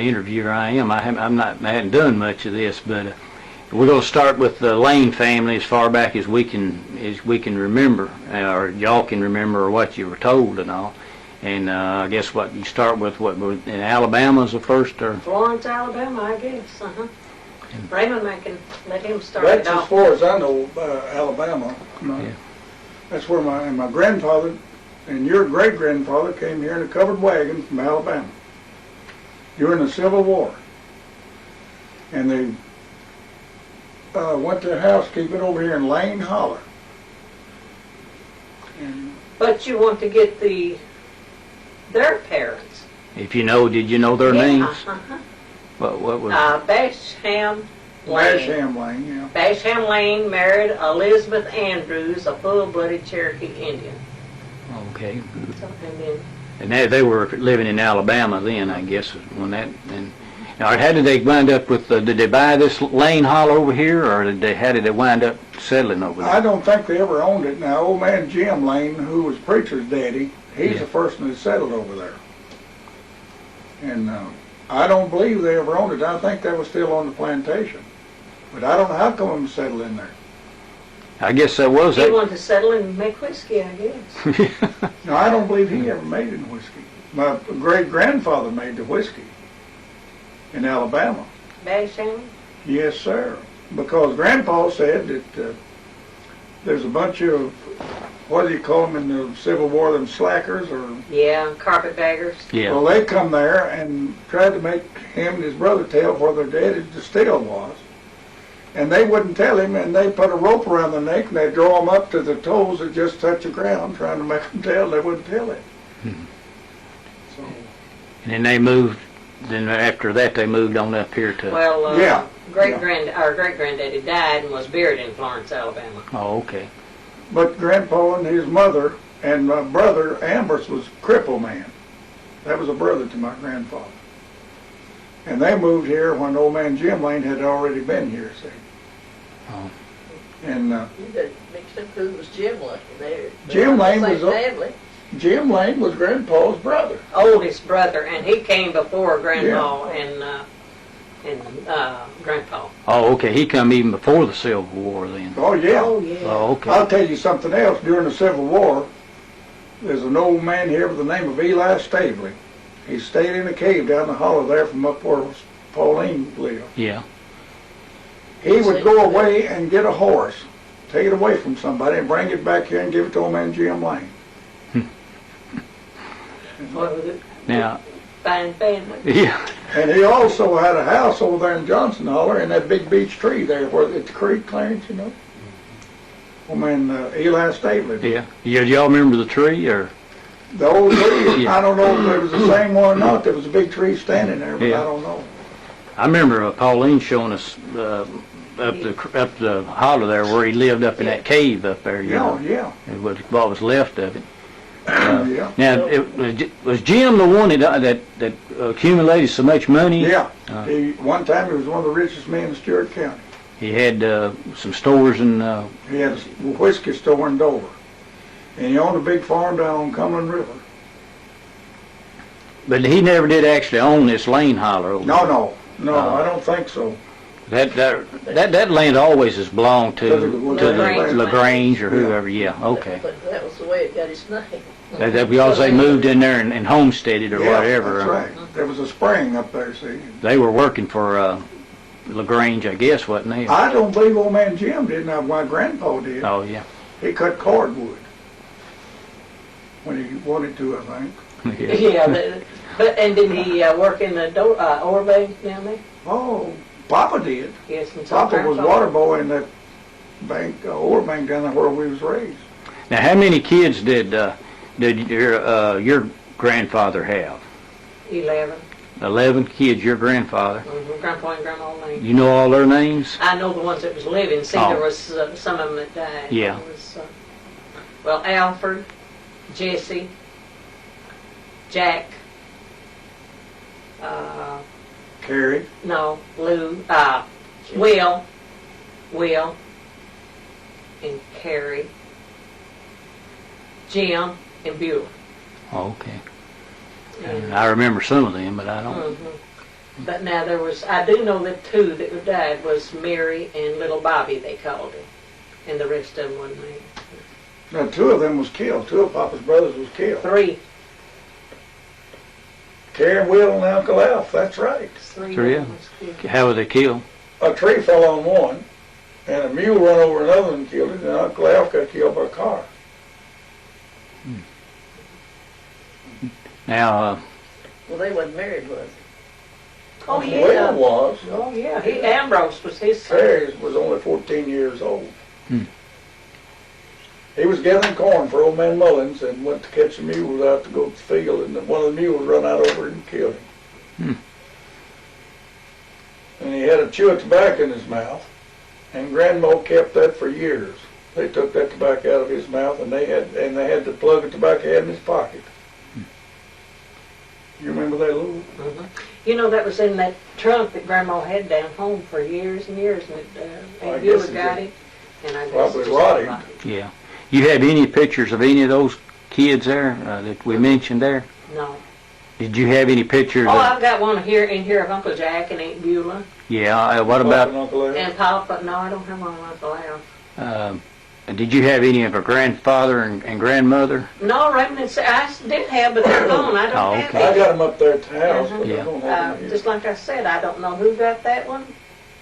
interviewer I am. I hadn't done much of this, but we're going to start with the Lane family as far back as we can remember, or y'all can remember, or what you were told and all. And I guess what you start with, what in Alabama's the first, or Florence, Alabama, I guess. Raymond, I can let him start That's it off. as far as I know, Alabama. Yeah. That's where my grandfather and your great grandfather came here in a covered wagon from Alabama during the Civil War, and they went to housekeeping over here in Lane Holler. And But you want to get their parents. if you know, did you know their names? What was Basham Lane. Basham Lane, yeah. Basham Lane married Elizabeth Andrews, a full-blooded Cherokee Indian. okay? And then And they were living in Alabama then, I guess, when that. And now, how did they wind up with? Did they buy this Lane Holler over here, or how did they wind up settling over there? I don't think they ever owned it. Now, old man Jim Lane, who was preacher's daddy, he's Yeah. the person that settled over there. And I don't believe they ever owned it. I think they were still on the plantation. But I don't know how come them settled in there. I guess that was he it. wanted to settle and make whiskey, I guess. No, I don't believe he ever made any whiskey. My great-grandfather made the whiskey in Alabama. Basham? Yes, sir. Because Grandpa said that there's a bunch of, what do you call them in the Civil War, them slackers, or... Yeah, carpetbaggers. Yeah. Well, they come there and tried to make him and his brother tell where their daddy's distill was. And they wouldn't tell him, and they put a rope around their neck, and they draw them up to the toes that just touch the ground, trying to make them tell. They wouldn't tell it. So, And then they moved. Then after that, they moved on up here to. Well, Yeah. our great-granddaddy died and was buried in Florence, Alabama. Oh, okay. but Grandpa and his mother and my brother Ambers was cripple man. That was a brother to my grandfather. And they moved here when old man Jim Lane had already been here, see. Oh. And You got mixed up who was Jim Lane there. Jim Lane Same was a- family. Jim Lane was Grandpa's brother. Oldest brother, and he came before Grandpa and Grandpa. Oh, okay. He come even before the Civil War then. Oh, yeah. Oh, yeah. Oh, okay. I'll tell you something else. During the Civil War, there's an old man here by the name of Eli Stavely. He stayed in a cave down the hollow there from up where Pauline lived. Yeah. He would go away and get a horse, take it away from somebody, and bring it back here and give it to old man Jim Lane. What was it? Now. Fine family. Yeah. And he also had a house over there in Johnson Holler in that big beech tree there where at the creek, Clarence, you know. Old man Eli Stavely. Yeah. Y'all remember the tree or? The old tree, Yeah. I don't know if it was the same one or not. There was a big tree standing there, but Yeah. I don't know. I remember Pauline showing us up the hollow there where he lived up in that cave up there. You know. Yeah. It was what was left of it. Yeah. Now, was Jim the one that accumulated so much money? Yeah. Uh. One time he was one of the richest men in Stewart County. He had some stores and. He had a whiskey store in Dover. And he owned a big farm down on Cumberland River. But he never did actually own this Lane Holler over there. No, I don't think so. That land always has belonged to To the LaGrange. LaGrange or whoever. Yeah, okay. But that was the way it got its name. That because they moved in there and homesteaded or Yeah, whatever. that's right. There was a spring up there, see. They were working for LaGrange, I guess, wasn't they? I don't believe old man Jim did. Now, my grandpa did. Oh yeah. He cut cordwood when he wanted to, I think. Yeah. Yeah, and did he work in the ore bank down there? Oh, Papa did. Yes, and so Papa was Grandpa. water boy in that bank, ore bank down there where we was raised. Now, how many kids did your grandfather have? 11. 11 kids. Your grandfather. Grandpa and Grandma Lane. You know all their names? I know the ones that was living. See, Oh. there was some of them that died. Yeah. There was, well, Alfred, Jesse, Jack, Carrie. no, Lou, Will, and Carrie, Jim, and Beulah. Oh, okay. And, I remember some of them, but I don't. mhm. But now I do know that two that died was Mary and little Bobby, they called him. And the rest of them wasn't there. Now, two of them was killed. Two of Papa's brothers was killed. Three. Terry, Will, and Uncle Alf, that's right. Three of them. was killed. How were they killed? A tree fell on one, and a mule run over another and killed it, and Uncle Alf got killed by a car. Now, Well, they wasn't married, was Oh, Will yeah. was. Oh, yeah. Ambrose was his son. Terry was only 14 years old. Hmm. He was gathering corn for old man Mullins and went to catch the mules out to go to the field, and one of the mules run out over and killed him. And he had a chew of tobacco in his mouth, and Grandma kept that for years. They took that tobacco out of his mouth, and they had the plug of tobacco he had in his pocket. You remember that, Lou? Mhm. You know, that was in that trunk that Grandma had down home for years and years, and I and guess Beulah it got did. it. And I guess Probably it just rotted. rotted. yeah. You have any pictures of any of those kids there that we mentioned there? No. Did you have any pictures Oh, of, I've got one in here of Uncle Jack and Aunt Beulah yeah, what Papa about, and Uncle Alf? and Papa. No, I don't have one of Uncle Alf. did you have any of her grandfather and grandmother? No, Raymond, I did have, but they're gone. I don't Oh, have okay. I any. got him up there at the house, but Yeah. I don't have him here. Just like I said, I don't know who got that one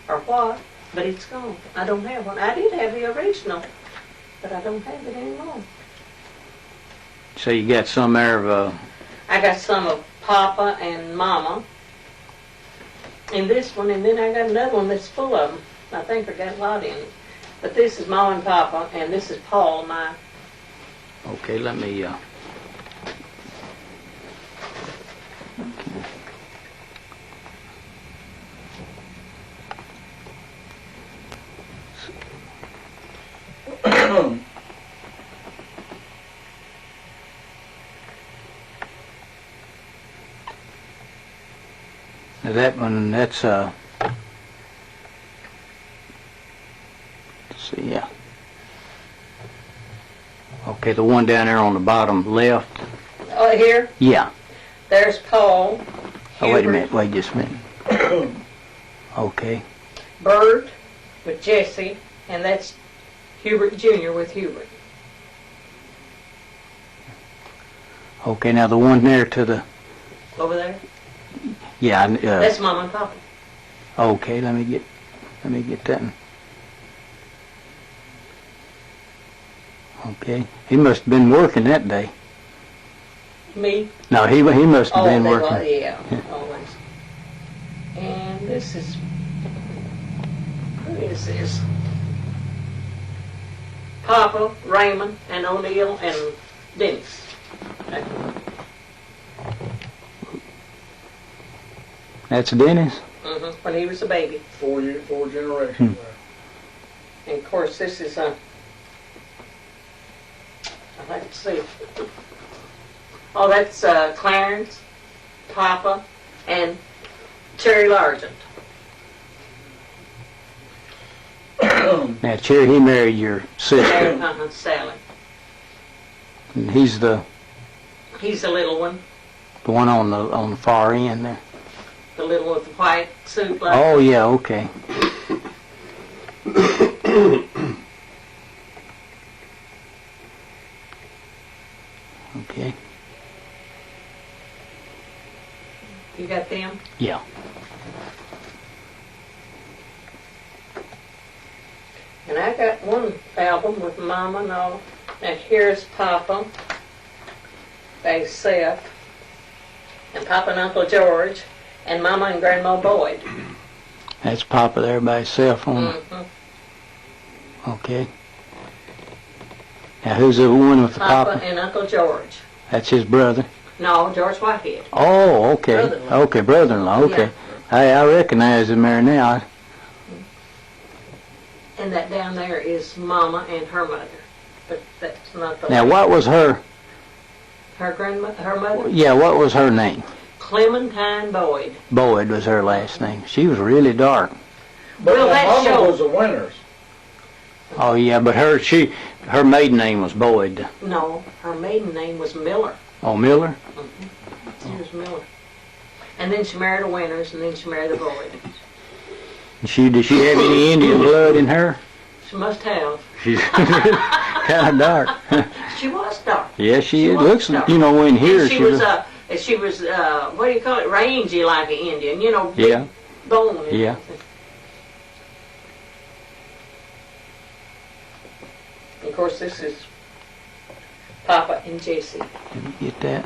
or what, but it's gone. I don't have one. I did have the original, but I don't have it anymore. So you got some there of, I got some of Papa and Mama, and this one, and then I got another one that's full of them. I think I got a lot in it. But this is Mama and Papa, and this is Paul, my. okay, let me, now that one, that's, let's see, yeah. Okay, the one down there on the bottom left, Oh, here, yeah. there's Paul. Oh, wait a Hubert, minute, wait just a minute. Okay, Bird with Jesse, and that's Hubert Jr. with Hubert. okay, now the one there to the, Over there, yeah, that's Mama and Papa. okay, let me get that one. Okay, he must have been working that day. Me. No, he must have been they working. were, yeah, always. And this is, who is this? Papa, Raymond, and O'Neill, and Dennis. That's Dennis? When he was a baby. Four generations there. And of course, this is I'd like to see. Oh, that's Clarence, Papa, and Cherry Largent. Now, Cherry, he married your sister. Sally. And he's the He's the little one, one on the far end there. the little one with the white suit. Like Oh, yeah, okay. Okay, You got them? yeah. And I got one album with Mama and all. Now here's Papa, by Seth, and Papa and Uncle George, and Mama and Grandma Boyd. That's Papa there by himself on Mm-hmm. okay. Now, who's the one with the Papa Papa? and Uncle George. That's his brother. No, George Whitehead. Oh, okay. Brother-in-law. Okay, brother-in-law, okay. I recognize him there now. And that down there is Mama and her mother. But that's not the Now, what was her, her grandmother, her mother? yeah, what was her name? Clementine Boyd. Boyd was her last name. She was really dark. But Well, my that mama show- was a Winters. Oh, yeah, but her maiden name was Boyd. No, her maiden name was Miller. Oh, Miller? She was Miller. And then she married a Winters, and then she married a Boyd. Did she have any Indian blood in her? She must have. She's kind of dark. She was dark. Yeah, she was looks, dark. you know, in here And she was, was. she was, what do you call it, rangy like an Indian, you know, big Yeah. bone. And Yeah. everything. Of course, this is Papa and Jessie. Let me get that.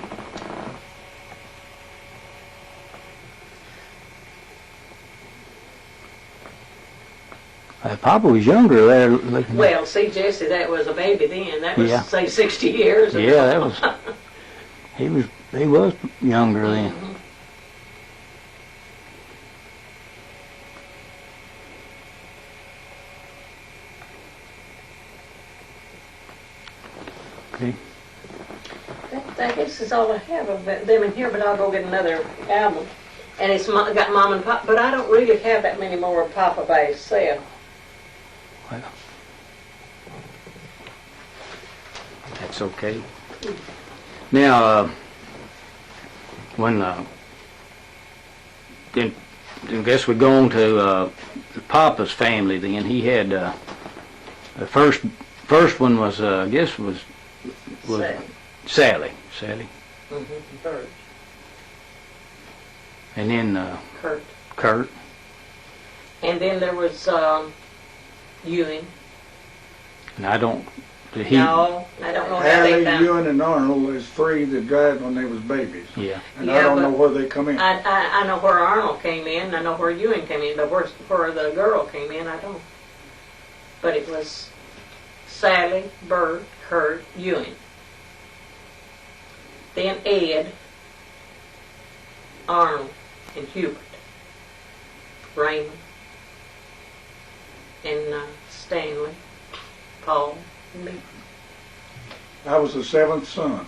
Papa was younger there. Looking. Well, see, Jessie, that was a baby then. That was, Yeah. say, 60 years ago. Yeah, that was. He was younger then. Okay. I guess is all I have of them in here, but I'll go get another album. And it's got Mom and Pop, but I don't really have that many more of Papa by himself. Well, that's okay. Now, when then I guess we go on to Papa's family. Then he had the first one was I guess was Sally. Bird. And then Kurt. And then there was Ewing. And I don't. Did he? No, I don't know how Allie, they found. Ewan, and Arnold is three that died when they was babies. Yeah. And I Yeah, don't know but where they come in. I know where Arnold came in. I know where Ewing came in, but where the girl came in, I don't. But it was Sally, Bert, Kurt, Ewing. Then Ed, Arnold, and Hubert, Raymond, and Stanley, Paul, and me. I was the seventh son.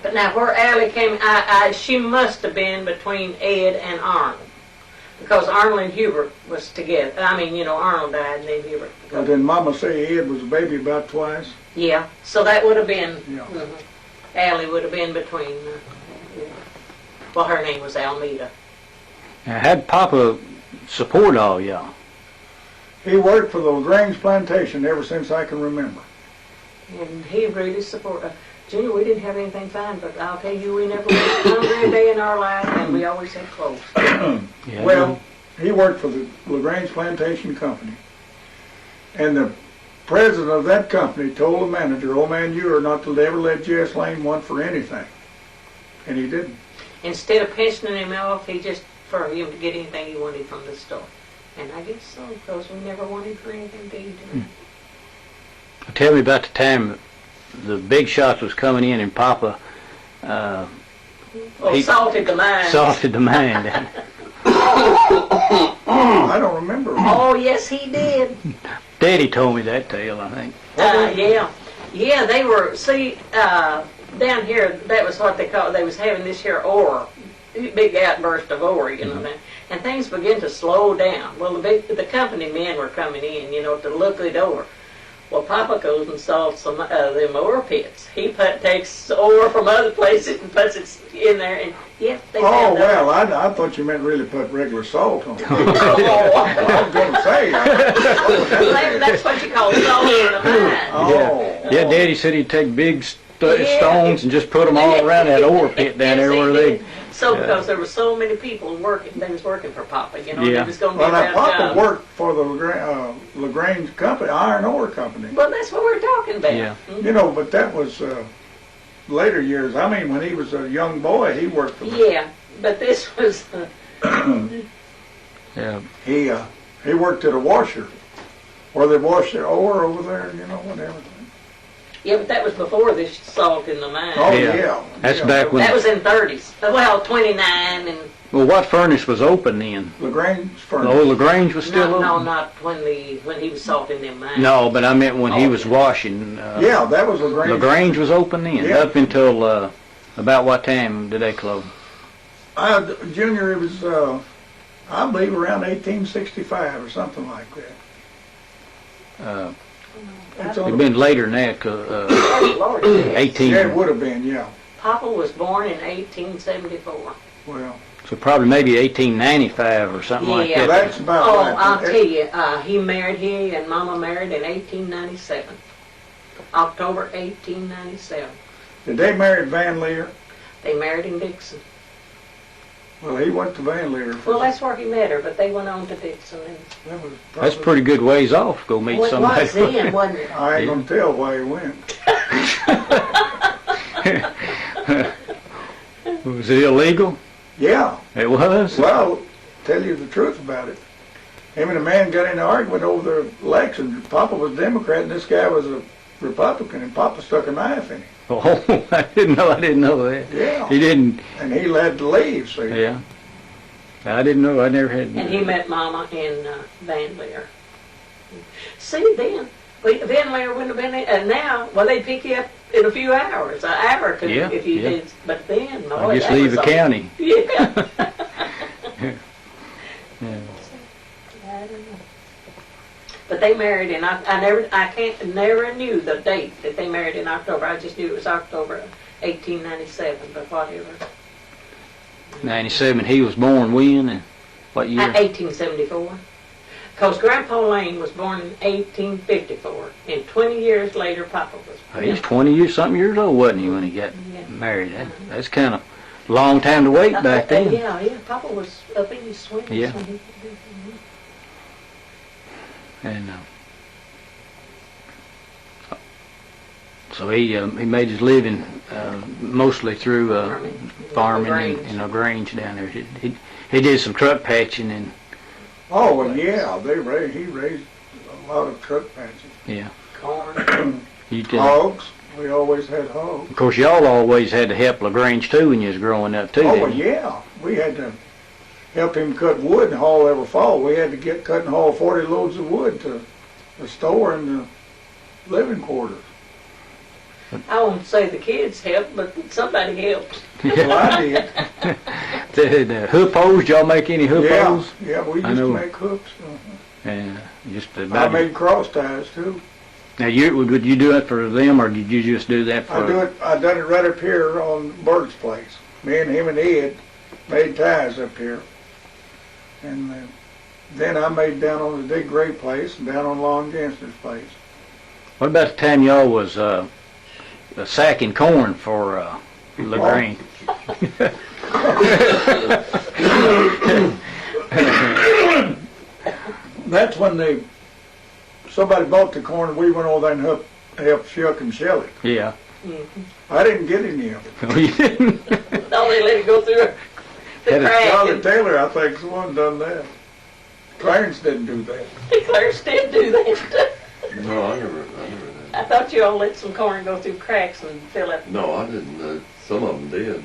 But now where Allie came, she must have been between Ed and Arnold. Because Arnold and Hubert was together. I mean, you know, Arnold died and then Hubert. But then Mama say Ed was a baby about twice. Yeah, so that would have been, Yeah. Allie would have been between, well, her name was Almeda. Now, how'd Papa support all y'all? He worked for the LaGrange plantation ever since I can remember. And he really supported, Junior, we didn't have anything fine, but I'll tell you, we never went hungry a day in our life, and we always had clothes. Yeah, Well, he worked for the LaGrange Plantation Company. And the president of that company told the manager, "Oh man, you are not to ever let Jess Lane want for anything." And he didn't. Instead of pensioning him off, he just, for him to get anything he wanted from the store. And I guess so, because we never wanted for anything to eat. Tell me about the time the big shots was coming in and Papa he Salted the mine. salted the mine down. I don't remember. Oh, yes, he did. Daddy told me that tale, I think. Yeah. Yeah, they were, see, down here, that was what they called, they was having this here ore, big outburst of ore, you know, and things began to slow down. Well, the company men were coming in, you know, to look it over. Well, Papa goes and salts some them ore pits. He takes ore from other places and puts it in there, and yeah, they Oh, found that. well, I thought you meant really put regular salt on it. I Oh, was going to say. that's what you call salt in the mine. Oh. Yeah, Daddy said he'd take big Yeah. stones and just put them all around that ore pit down there Yes, where he they... did. So because there were so many people working, they was working for Papa, you know, Yeah. it was going to be Well, now around Papa job. worked for the LaGrange company, iron ore company. Well, that's what we're talking about. Yeah. You know, but that was later years. I mean, when he was a young boy, he worked for them. Yeah, but this was, Yeah. He worked at a washer where they wash their ore over there, you know, and everything. yeah, but that was before this salt in the mine. Oh, Yeah. yeah. That's yeah. back when... That was in 30s. Well, 29 and, Well, what furnace was open then? LaGrange furnace. Oh, LaGrange was still no, open? not when he was salting them mines. No, but I meant when he was yeah. washing. Yeah, that was LaGrange. LaGrange was open then? Yeah. Up until, about what time did they close? Junior, it was, I believe, around 1865 or something like that. It's It'd on, been later than that, 'cause, Oh, Lord, yes. 18... yeah, it would have been, yeah. Papa was born in 1874. Well, So probably maybe 1895 or something like Yeah. that. that's about Oh, right. I'll tell you, he and Mama married in 1897. October 1897. Did they marry Van Leer? They married in Dixon. Well, he went to Van Leer for. Well, that's where he met her, but they went on to Dixon. And That was That's probably- pretty good ways off. Go meet well, it somebody. was then, wasn't it? I ain't gonna tell why he went. Was it illegal? Yeah. It was. Well, tell you the truth about it. Him and a man got in an argument over the election. Papa was Democrat and this guy was a Republican, and Papa stuck a knife in him. Oh, I didn't know that. Yeah. He didn't. And he had to leave, see. Yeah. I didn't know. I never had. And he met Mama in Van Leer. See, then, Van Leer wouldn't have been there. And now, well, they'd pick you up in a few hours, an hour or two, Yeah, if you yeah. did. But then, I boy, just that leave was the a- county. Yeah. Yeah. I don't know. But they married in, never knew the date that they married in October. I just knew it was October 1897, but whatever. 97. He was born when and what year? 1874. Because Grandpa Lane was born in 1854, and 20 years later, Papa was born. He's something years old, wasn't he, when he got Yeah. married? That's kind of long time to wait back then. Yeah, Papa was up in his swings Yeah. when he did And so he made his living mostly through farming and Grange down there. He did some truck patching and Oh, well, yeah, he raised a lot of truck patches. yeah. corn. You did. Hogs, we always had hogs. Of course, y'all always had to help LaGrange too when you was growing up too. Oh, didn't well, you? yeah, we had to help him cut wood and haul every fall. We had to cut and haul 40 loads of wood to the store and the living quarters. I won't say the kids helped, but somebody helped. Well, I did. The hoop holes, y'all make any hoop Yeah, holes? yeah, we I used to know. make hooks. And just I about. made cross ties too. Now, would you do it for them, or did you just do that for? I done it right up here on Bird's place. Me and him and Ed made ties up here. And then I made down on the Dig Gray place and down on Long Gangster's place. What about the time y'all was sacking corn for LaGrange? That's when somebody bought the corn and we went over there and helped shuck and shell it. Yeah. I didn't get any of it. Oh, you didn't? No, they let it go through the Had a crack. Charlie And Taylor, I think, is the one done that. Clarence didn't do that. Clarence did do that. No, I never did. I thought you all let some corn go through cracks and fill up. No, I didn't. Some of them did.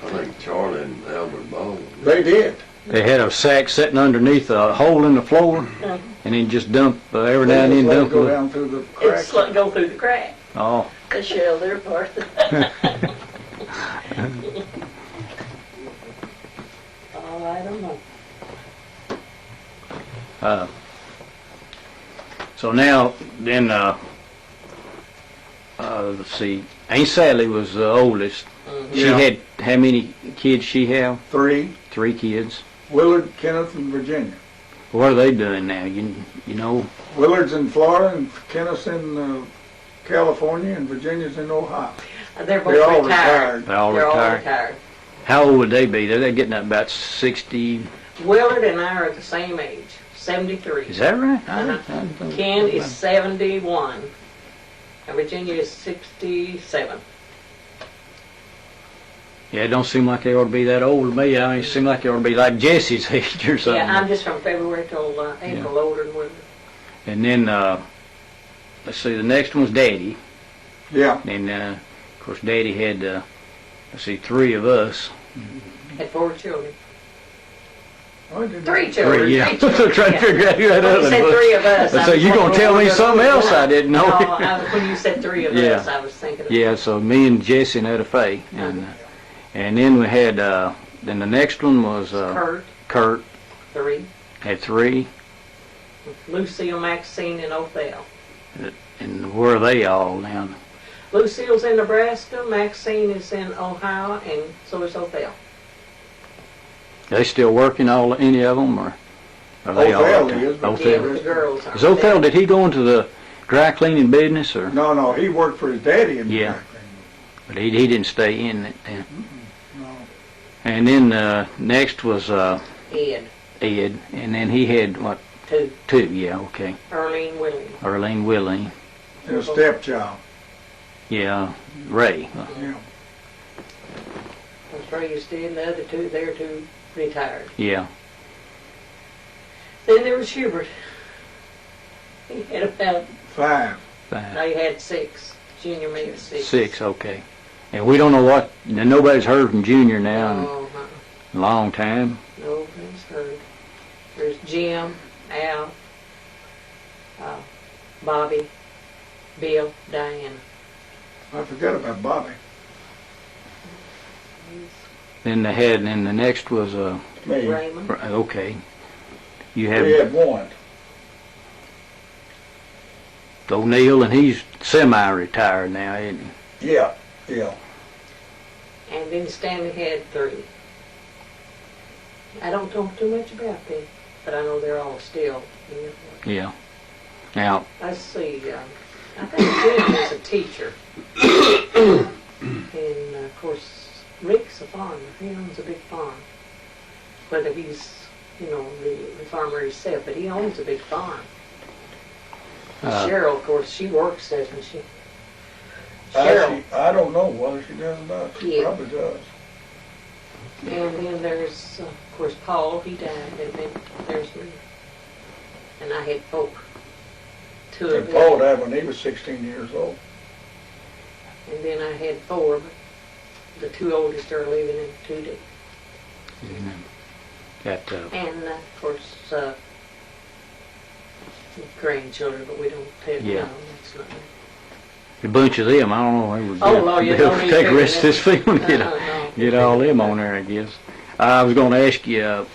I think Charlie and Albert Baldwin. They did. They had a sack sitting underneath a hole in the floor, and then just dump every now and They then just let it dump go it. down through the It's cracks. let go through the crack. Oh, They shell their part. Oh, I don't know. so now then, let's see. Aunt Sally was the oldest. She Yeah. had how many kids? She have 3, 3 kids. Willard, Kenneth, and Virginia. What are they doing now? You know? Willard's in Florida, and Kenneth's in California, and Virginia's in Ohio. They're both They're all retired. retired. They're all They're all retired. retired. How old would they be? They're getting up about 60. Willard and I are the same age, 73. Is that right? Uh-huh. Ken is 71, and Virginia is 67. Yeah, it don't seem like they ought to be that old to me. I mean, it seems like they ought to be like Jesse's age or something. Yeah, I'm just from February till April, older than Willard. And then, let's see, the next one's Daddy. Yeah. And, of course, Daddy had, let's see, 3 of us. Had 4 children. Oh, I didn't 3 children. 3, yeah. 3 children, Trying to yeah. figure out who that When you other said was. 3 of us. So you gonna tell me something else I didn't know? No, when you said 3 of Yeah. us, I was thinking of Yeah, so me and Jesse and Etta Faye. And then we had, then the next one was Kurt. 3. Had 3. Lucille, Maxine, and Othel. And where are they all now? Lucille's in Nebraska, Maxine is in Ohio, and so is Othel. They still working, any of them, or are they all? Othel is, but Yeah, Othel. but the girls are. Is Othel, did he go into the dry cleaning business, or? No, he worked for his daddy in the Yeah. dry cleaning. But he didn't stay in it then. No. And then next was Ed, Ed, and then he had, what, two, two, yeah, okay. Arlene, Willie. Arlene Willing, And a stepchild. yeah, Ray. Yeah. That's Ray is dead, and the other two, they're two retired. Yeah, Then there was Hubert. He had about, 5. they had 6. Junior made 6. six, okay. And we don't know what, nobody's heard from Junior now in Uh-huh. a long time. Nobody's heard. There's Jim, Al, Bobby, Bill, Diana. I forgot about Bobby. Then they had, and then the next was, Me. Raymond. okay. You We have had one. O'Neill, and he's semi-retired now, isn't he? Yeah. And then Stanley had 3. I don't know too much about them, but I know they're all still. Yeah. Now, Let's see, I think Jim is a teacher. And of course, Rick's a farmer. He owns a big farm. Whether he's, the farmer himself, but he owns a big farm. Cheryl, of course, she works, doesn't she? Cheryl. I don't know whether she does or not. She Yeah. probably does. And then there's, of course, Paul, he died, and then there's me. And I had 4. 2 of And them. Paul died when he was 16 years old. And then I had 4, but the 2 oldest are living and 2 dead. got, And, of course, grandchildren, but we don't tell Yeah. them. That's not a bunch of them, I don't know, they would Oh, Lord, you they'll don't need take the to rest of this film and No. get all them on there, I guess. I was gonna ask you,